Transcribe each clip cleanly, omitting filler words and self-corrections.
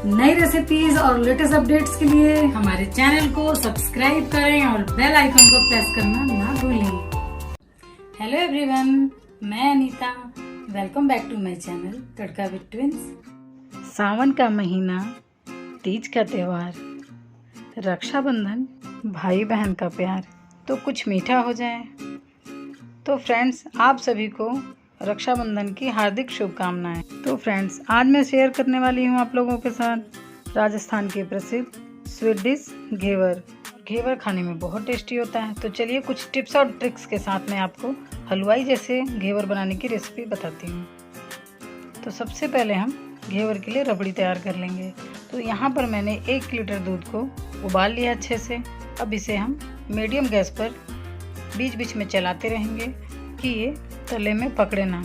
नई रेसिपीज और latest updates के लिए हमारे चैनल को सब्सक्राइब करें और बेल आइकन को प्रेस करना ना भूलें। हेलो एवरीवन, मैं Anita. Welcome back to my channel tadka with twins. Sawan का महीना, तीज का त्यौहार, रक्षाबंधन, भाई बहन का प्यार, तो कुछ मीठा हो जाए। तो फ्रेंड्स, आप सभी को रक्षाबंधन की हार्दिक शुभकामनाएं। तो फ्रेंड्स, आज मैं शेयर करने वाली हूं आप लोगों के साथ राजस्थान के प्रसिद्ध स्वीट डिश घेवर। घेवर खाने में बहुत टेस्टी होता है। तो चलिए कुछ टिप्स और ट्रिक्स के साथ मैं आपको हलवाई जैसे घेवर बनाने की रेसिपी बताती हूँ। तो सबसे पहले हम घेवर के लिए रबड़ी तैयार कर लेंगे। तो यहाँ पर मैंने 1 लीटर दूध को उबाल लिया अच्छे से। अब इसे हम मीडियम गैस पर बीच बीच में चलाते रहेंगे कि ये तले में पकड़े ना।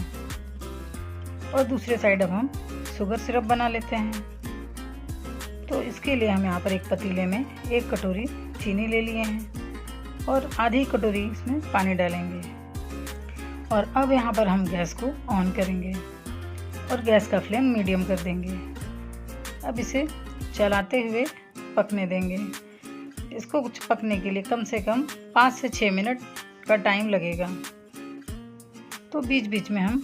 और दूसरे साइड अब हम शुगर सिरप बना लेते हैं। तो इसके लिए हम यहाँ पर एक पतीले में 1 कटोरी चीनी ले लिए हैं और आधी कटोरी इसमें पानी डालेंगे। और अब यहाँ पर हम गैस को ऑन करेंगे और गैस का फ्लेम मीडियम कर देंगे। अब इसे चलाते हुए पकने देंगे। इसको कुछ पकने के लिए कम से कम 5 से 6 मिनट का टाइम लगेगा। तो बीच बीच में हम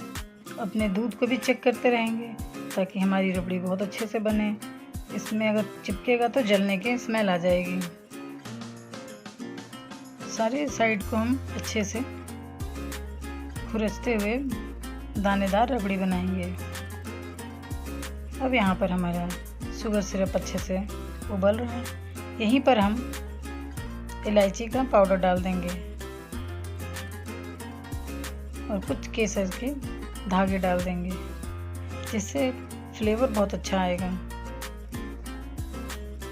अपने दूध को भी चेक करते रहेंगे ताकि हमारी रबड़ी बहुत अच्छे से बने। इसमें अगर चिपकेगा तो जलने की स्मेल आ जाएगी। सारे साइड को हम अच्छे से खुरचते हुए दानेदार रबड़ी बनाएंगे। अब यहाँ पर हमारा शुगर सिरप अच्छे से उबल रहा है। यहीं पर हम इलायची का पाउडर डाल देंगे और कुछ केसर के धागे डाल देंगे, जिससे फ्लेवर बहुत अच्छा आएगा।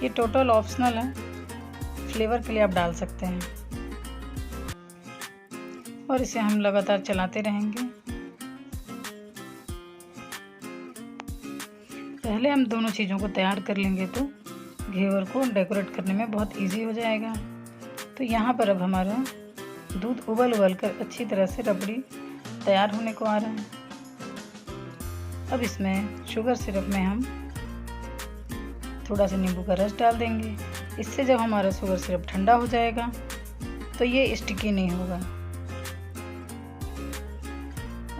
ये टोटल ऑप्शनल है, फ्लेवर के लिए आप डाल सकते हैं। और इसे हम लगातार चलाते रहेंगे। पहले हम दोनों चीज़ों को तैयार कर लेंगे तो घेवर को डेकोरेट करने में बहुत इजी हो जाएगा। तो यहाँ पर अब हमारा दूध उबल कर अच्छी तरह से रबड़ी तैयार होने को आ रहा है। अब इसमें शुगर सिरप में हम थोड़ा सा नींबू का रस डाल देंगे। इससे जब हमारा शुगर सिरप ठंडा हो जाएगा तो ये स्टिकी नहीं होगा।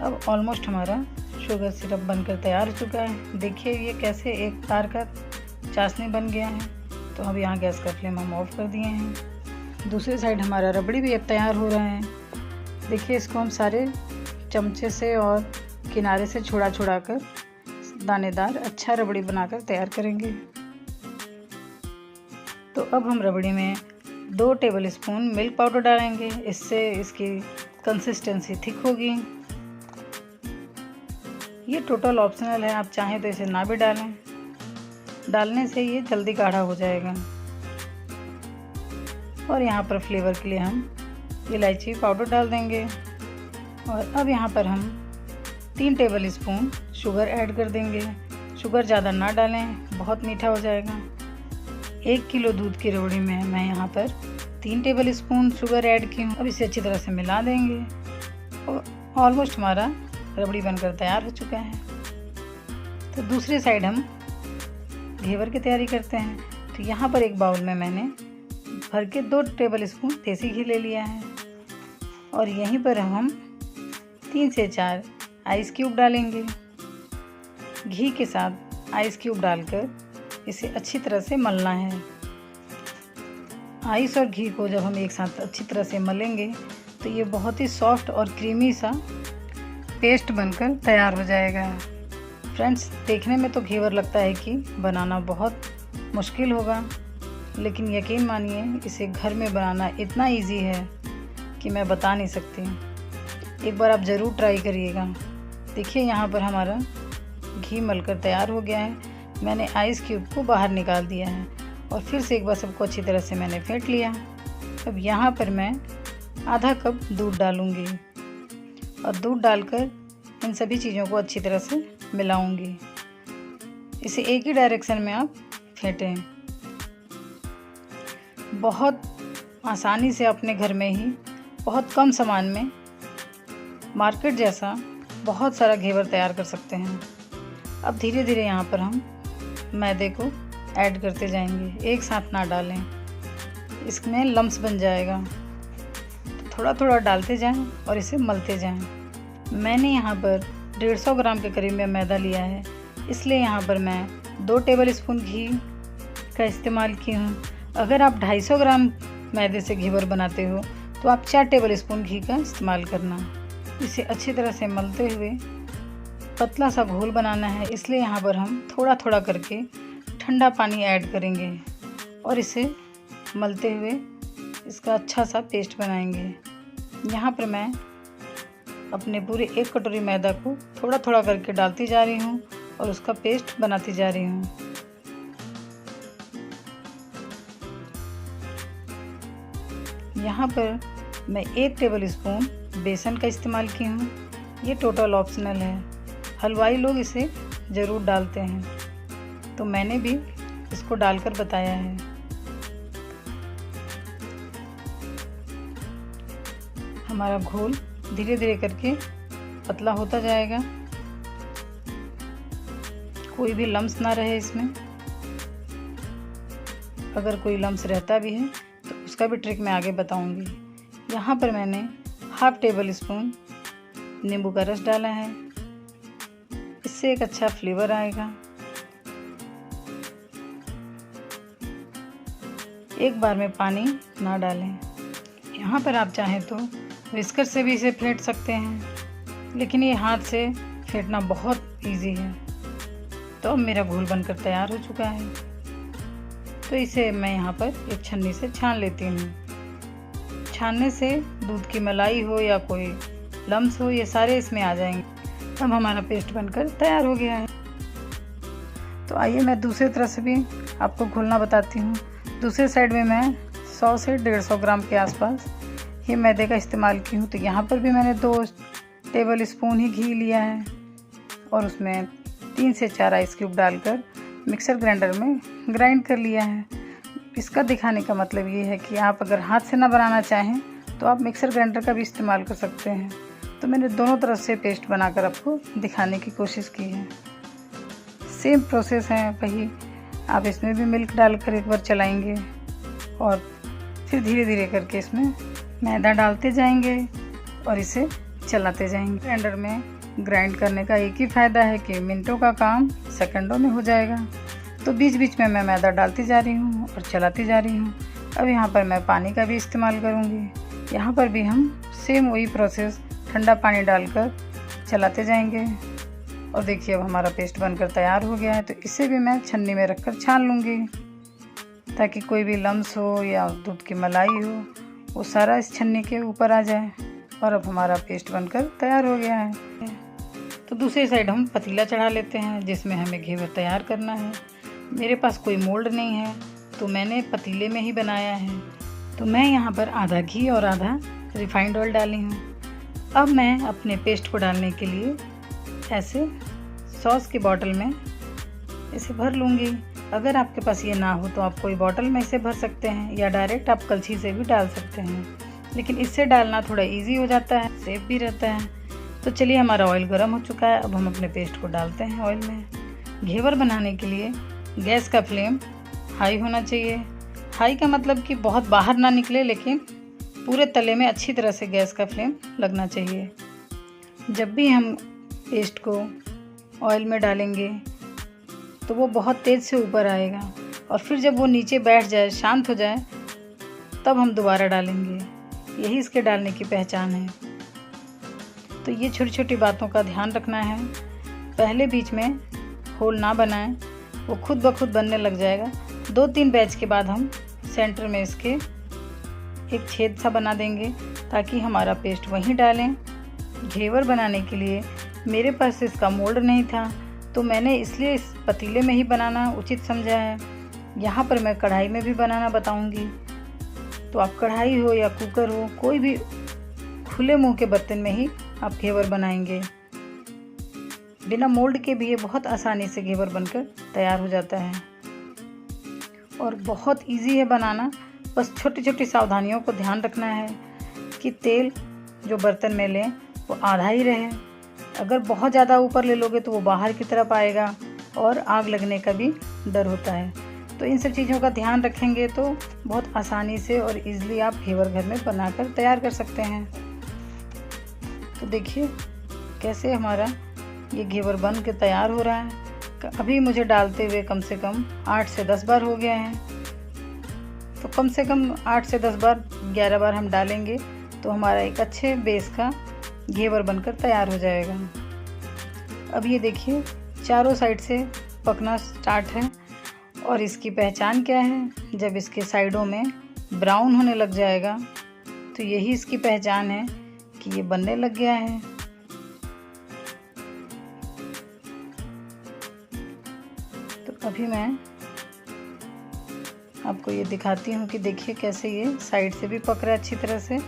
अब ऑलमोस्ट हमारा शुगर सिरप बनकर तैयार हो चुका है। देखिए ये कैसे एक तार का चाशनी बन गया है। तो अब यहाँ गैस का फ्लेम हम ऑफ कर दिए हैं। दूसरी साइड हमारा रबड़ी भी अब तैयार हो रहा है। देखिए इसको हम सारे चमचे से और किनारे से छुड़ा कर दानेदार अच्छा रबड़ी बनाकर तैयार करेंगे। तो अब हम रबड़ी में 2 टेबल स्पून मिल्क पाउडर डालेंगे। इससे इसकी कंसिस्टेंसी थिक होगी। ये टोटल ऑप्शनल है, आप चाहें तो इसे ना भी डालें। डालने से ये जल्दी गाढ़ा हो जाएगा। और यहाँ पर फ्लेवर के लिए हम इलायची पाउडर डाल देंगे। और अब यहाँ पर हम 3 टेबल स्पून शुगर ऐड कर देंगे। शुगर ज़्यादा ना डालें, बहुत मीठा हो जाएगा। 1 किलो दूध की रबड़ी में मैं यहाँ पर 3 टेबल स्पून शुगर ऐड की हूँ। अब इसे अच्छी तरह से मिला देंगे। और ऑलमोस्ट हमारा रबड़ी बनकर तैयार हो चुका है। तो दूसरी साइड हम घेवर की तैयारी करते हैं। तो यहाँ पर एक बाउल में मैंने भर के 2 टेबल स्पून देसी घी ले लिया है। और यहीं पर हम 3 से 4 आइस क्यूब डालेंगे। घी के साथ आइस क्यूब डालकर इसे अच्छी तरह से मलना है। आइस और घी को जब हम एक साथ अच्छी तरह से मलेंगे तो ये बहुत ही सॉफ्ट और क्रीमी सा पेस्ट बनकर तैयार हो जाएगा। फ्रेंड्स, देखने में तो घेवर लगता है कि बनाना बहुत मुश्किल होगा, लेकिन यकीन मानिए इसे घर में बनाना इतना इजी है कि मैं बता नहीं सकती। एक बार आप ज़रूर ट्राई करिएगा। देखिए यहाँ पर हमारा घी मलकर तैयार हो गया है। मैंने आइस क्यूब को बाहर निकाल दिया है और फिर से एक बार सबको अच्छी तरह से मैंने फेंट लिया। अब यहाँ पर मैं आधा कप दूध डालूँगी और दूध डालकर इन सभी चीज़ों को अच्छी तरह से मिलाऊँगी। इसे एक ही डायरेक्शन में आप फेंटें। बहुत आसानी से अपने घर में ही बहुत कम सामान में मार्केट जैसा बहुत सारा घेवर तैयार कर सकते हैं। अब धीरे धीरे यहाँ पर हम मैदे को ऐड करते जाएंगे, एक साथ ना डालें, इसमें लम्स बन जाएगा। तो थोड़ा थोड़ा डालते जाएं और इसे मलते जाएं। मैंने यहाँ पर 150 ग्राम के करीब में मैदा लिया है, इसलिए यहाँ पर मैं 2 टेबल स्पून घी का इस्तेमाल की हूँ। अगर आप 250 ग्राम मैदे से घेवर बनाते हो तो आप 4 टेबल स्पून घी का इस्तेमाल करना। इसे अच्छी तरह से मलते हुए पतला सा घोल बनाना है, इसलिए यहाँ पर हम थोड़ा थोड़ा करके ठंडा पानी ऐड करेंगे और इसे मलते हुए इसका अच्छा सा पेस्ट बनाएंगे। यहाँ पर मैं अपने पूरे 1 कटोरी मैदा को थोड़ा थोड़ा करके डालती जा रही हूँ और उसका पेस्ट बनाती जा रही हूँ। यहाँ पर मैं 1 टेबल स्पून बेसन का इस्तेमाल की हूँ। ये टोटल ऑप्शनल है, हलवाई लोग इसे ज़रूर डालते हैं, तो मैंने भी इसको डालकर बताया है। हमारा घोल धीरे धीरे करके पतला होता जाएगा, कोई भी लम्स ना रहे इसमें। अगर कोई लम्स रहता भी है तो उसका भी ट्रिक मैं आगे बताऊंगी। यहाँ पर मैंने 1/2 टेबल स्पून नींबू का रस डाला है, इससे एक अच्छा फ्लेवर आएगा। एक बार में पानी ना डालें। यहाँ पर आप चाहें तो विस्कर से भी इसे फेंट सकते हैं, लेकिन ये हाथ से फेंटना बहुत इजी है। तो अब मेरा घोल बनकर तैयार हो चुका है, तो इसे मैं यहाँ पर एक छन्नी से छान लेती हूँ। छानने से दूध की मलाई हो या कोई लम्स हो, ये सारे इसमें आ जाएंगे। अब हमारा पेस्ट बनकर तैयार हो गया है। तो आइए मैं दूसरी तरफ से भी आपको घोलना बताती हूँ। दूसरे साइड में मैं 100 से 150 ग्राम के आसपास ये मैदे का इस्तेमाल की हूँ। तो यहाँ पर भी मैंने 2 टेबल स्पून ही घी लिया है और उसमें 3 से 4 आइस क्यूब डालकर मिक्सर ग्राइंडर में ग्राइंड कर लिया है। इसका दिखाने का मतलब ये है कि आप अगर हाथ से ना बनाना चाहें तो आप मिक्सर ग्राइंडर का भी इस्तेमाल कर सकते हैं। तो मैंने दोनों तरफ से पेस्ट बनाकर आपको दिखाने की कोशिश की है। सेम प्रोसेस है वही, आप इसमें भी मिल्क डालकर एक बार चलाएंगे और फिर धीरे धीरे करके इसमें मैदा डालते जाएंगे और इसे चलाते जाएंगे। ग्राइंडर में ग्राइंड करने का एक ही फ़ायदा है कि मिनटों का काम सेकंडों में हो जाएगा। तो बीच बीच में मैं मैदा डालती जा रही हूँ और चलाती जा रही हूँ। अब यहाँ पर मैं पानी का भी इस्तेमाल करूँगी। यहाँ पर भी हम सेम वही प्रोसेस, ठंडा पानी डालकर चलाते जाएंगे। और देखिए अब हमारा पेस्ट बनकर तैयार हो गया है। तो इसे भी मैं छन्नी में रखकर छान लूँगी ताकि कोई भी लम्स हो या दूध की मलाई हो वो सारा इस छन्नी के ऊपर आ जाए। और अब हमारा पेस्ट बनकर तैयार हो गया है। तो दूसरी साइड हम पतीला चढ़ा लेते हैं जिसमें हमें घेवर तैयार करना है। मेरे पास कोई मोल्ड नहीं है तो मैंने पतीले में ही बनाया है। तो मैं यहाँ पर आधा घी और आधा रिफाइंड ऑयल डाली हूँ। अब मैं अपने पेस्ट को डालने के लिए ऐसे सॉस की बॉटल में इसे भर लूँगी। अगर आपके पास ये ना हो तो आप कोई बॉटल में इसे भर सकते हैं या डायरेक्ट आप कलछी से भी डाल सकते हैं, लेकिन इससे डालना थोड़ा इजी हो जाता है, सेफ भी रहता है। तो चलिए हमारा ऑयल गर्म हो चुका है। अब हम अपने पेस्ट को डालते हैं ऑयल में। घेवर बनाने के लिए गैस का फ्लेम हाई होना चाहिए। हाई का मतलब कि बहुत बाहर ना निकले, लेकिन पूरे तले में अच्छी तरह से गैस का फ्लेम लगना चाहिए। जब भी हम पेस्ट को ऑयल में डालेंगे तो वो बहुत तेज़ से ऊपर आएगा और फिर जब वो नीचे बैठ जाए, शांत हो जाए, तब हम दोबारा डालेंगे। यही इसके डालने की पहचान है। तो ये छोटी छोटी बातों का ध्यान रखना है। पहले बीच में होल ना बनाएं, वो खुद ब खुद बनने लग जाएगा। 2-3 बैच के बाद हम सेंटर में इसके एक छेद सा बना देंगे ताकि हमारा पेस्ट वहीं डालें। घेवर बनाने के लिए मेरे पास इसका मोल्ड नहीं था तो मैंने इसलिए इस पतीले में ही बनाना उचित समझा है। यहाँ पर मैं कढ़ाई में भी बनाना बताऊँगी। तो आप कढ़ाई हो या कुकर हो, कोई भी खुले मुंह के बर्तन में ही आप घेवर बनाएंगे। बिना मोल्ड के भी ये बहुत आसानी से घेवर बनकर तैयार हो जाता है और बहुत इजी है बनाना। बस छोटी छोटी सावधानियों को ध्यान रखना है कि तेल जो बर्तन में लें वो आधा ही रहे। अगर बहुत ज़्यादा ऊपर ले लोगे तो वो बाहर की तरफ आएगा और आग लगने का भी डर होता है। तो इन सब चीज़ों का ध्यान रखेंगे तो बहुत आसानी से और इजीली आप घेवर घर में बनाकर तैयार कर सकते हैं। तो देखिए कैसे हमारा ये घेवर बन के तैयार हो रहा है। अभी मुझे डालते हुए कम से कम 8 से 10 बार हो गया है। तो कम से कम 8 से 10 बार 11 बार हम डालेंगे तो हमारा एक अच्छे बेस का घेवर बनकर तैयार हो जाएगा। अब ये देखिए चारों साइड से पकना स्टार्ट है। और इसकी पहचान क्या है, जब इसके साइडों में ब्राउन होने लग जाएगा तो यही इसकी पहचान है कि ये बनने लग गया है। तो अभी मैं आपको ये दिखाती हूँ कि देखिए कैसे ये साइड से भी पक रहा है अच्छी तरह से।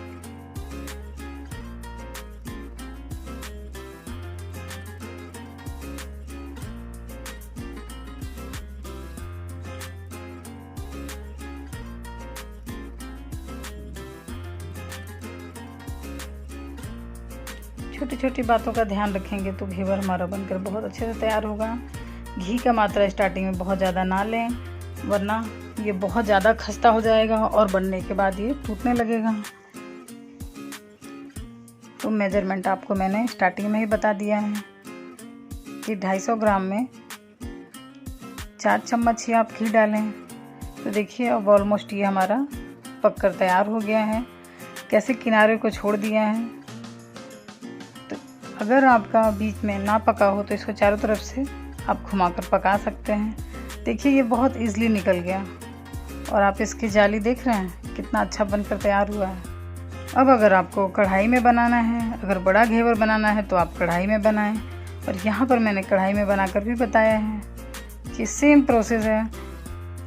छोटी छोटी बातों का ध्यान रखेंगे तो घेवर हमारा बनकर बहुत अच्छे से तैयार होगा। घी का मात्रा स्टार्टिंग में बहुत ज़्यादा ना लें, वरना ये बहुत ज़्यादा खस्ता हो जाएगा और बनने के बाद ये टूटने लगेगा। तो मेजरमेंट आपको मैंने स्टार्टिंग में ही बता दिया है कि 250 ग्राम में 4 चम्मच ही आप घी डालें। तो देखिए अब ऑलमोस्ट ये हमारा पककर तैयार हो गया है। कैसे किनारे को छोड़ दिया है। तो अगर आपका बीच में ना पका हो तो इसको चारों तरफ से आप घुमाकर पका सकते हैं। देखिए ये बहुत इजीली निकल गया और आप इसकी जाली देख रहे हैं कितना अच्छा बनकर तैयार हुआ है। अब अगर आपको कढ़ाई में बनाना है, अगर बड़ा घेवर बनाना है तो आप कढ़ाई में बनाएं। और यहाँ पर मैंने कढ़ाई में बनाकर भी बताया है कि सेम प्रोसेस है।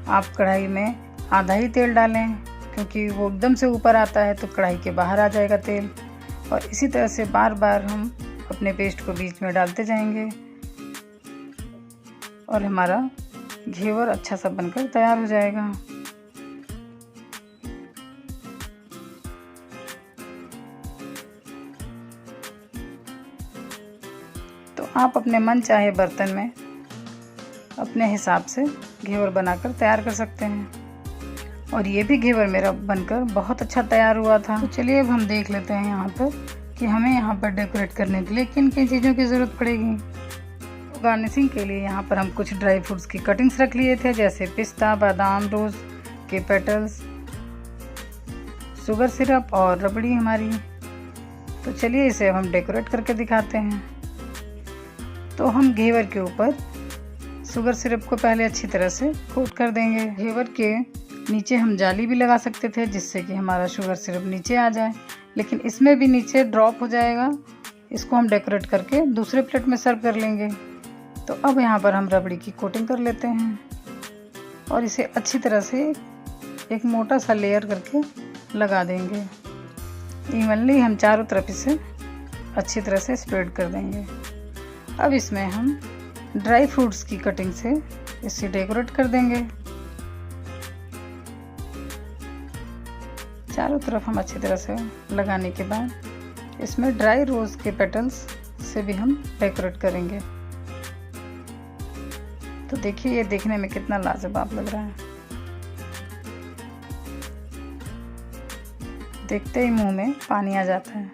आप कढ़ाई में आधा ही तेल डालें, क्योंकि वो एकदम से ऊपर आता है तो कढ़ाई के बाहर आ जाएगा तेल। और इसी तरह से बार बार हम अपने पेस्ट को बीच में डालते जाएंगे और हमारा घेवर अच्छा सा बनकर तैयार हो जाएगा। तो आप अपने मन चाहे बर्तन में अपने हिसाब से घेवर बनाकर तैयार कर सकते हैं। और ये भी घेवर मेरा बनकर बहुत अच्छा तैयार हुआ था। तो चलिए अब हम देख लेते हैं यहाँ पर कि हमें यहाँ पर डेकोरेट करने के लिए किन किन चीज़ों की ज़रूरत पड़ेगी। तो गार्निशिंग के लिए यहाँ पर हम कुछ ड्राई फ्रूट्स की कटिंग्स रख लिए थे, जैसे पिस्ता, बादाम, रोज़ के पेटल्स, शुगर सिरप और रबड़ी हमारी। तो चलिए इसे हम डेकोरेट करके दिखाते हैं। तो हम घेवर के ऊपर शुगर सिरप को पहले अच्छी तरह से कोट कर देंगे। घेवर के नीचे हम जाली भी लगा सकते थे जिससे कि हमारा शुगर सिरप नीचे आ जाए, लेकिन इसमें भी नीचे ड्रॉप हो जाएगा। इसको हम डेकोरेट करके दूसरे प्लेट में सर्व कर लेंगे। तो अब यहाँ पर हम रबड़ी की कोटिंग कर लेते हैं और इसे अच्छी तरह से एक मोटा सा लेयर करके लगा देंगे। इवनली हम चारों तरफ इसे अच्छी तरह से स्प्रेड कर देंगे। अब इसमें हम ड्राई फ्रूट्स की कटिंग से इसे डेकोरेट कर देंगे। चारों तरफ हम अच्छी तरह से लगाने के बाद इसमें ड्राई रोज़ के पेटल्स से भी हम डेकोरेट करेंगे। तो देखिए ये देखने में कितना लाजवाब लग रहा है। देखते ही मुंह में पानी आ जाता है।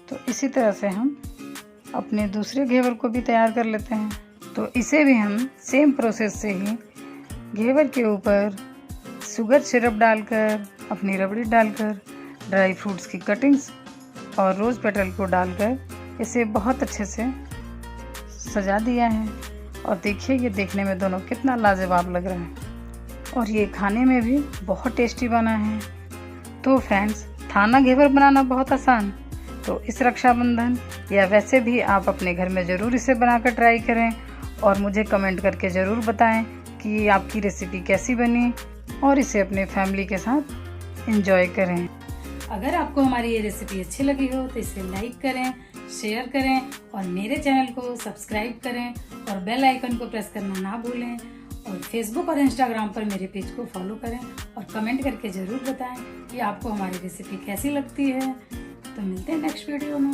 तो इसी तरह से हम अपने दूसरे घेवर को भी तैयार कर लेते हैं। तो इसे भी हम सेम प्रोसेस से ही घेवर के ऊपर शुगर सिरप डालकर, अपनी रबड़ी डालकर, ड्राई फ्रूट्स की कटिंग्स और रोज़ पेटल को डालकर इसे बहुत अच्छे से सजा दिया है। और देखिए ये देखने में दोनों कितना लाजवाब लग रहा है और ये खाने में भी बहुत टेस्टी बना है। तो फ्रेंड्स, था ना घेवर बनाना बहुत आसान। तो इस रक्षाबंधन या वैसे भी आप अपने घर में ज़रूर इसे बनाकर ट्राई करें और मुझे कमेंट करके ज़रूर बताएं कि आपकी रेसिपी कैसी बनी और इसे अपने फैमिली के साथ एंजॉय करें। अगर आपको हमारी ये रेसिपी अच्छी लगी हो तो इसे लाइक करें, शेयर करें और मेरे चैनल को सब्सक्राइब करें और बेल आइकन को प्रेस करना ना भूलें। और फेसबुक और इंस्टाग्राम पर मेरे पेज को फॉलो करें और कमेंट करके ज़रूर बताएं कि आपको हमारी रेसिपी कैसी लगती है। तो मिलते हैं नेक्स्ट वीडियो में।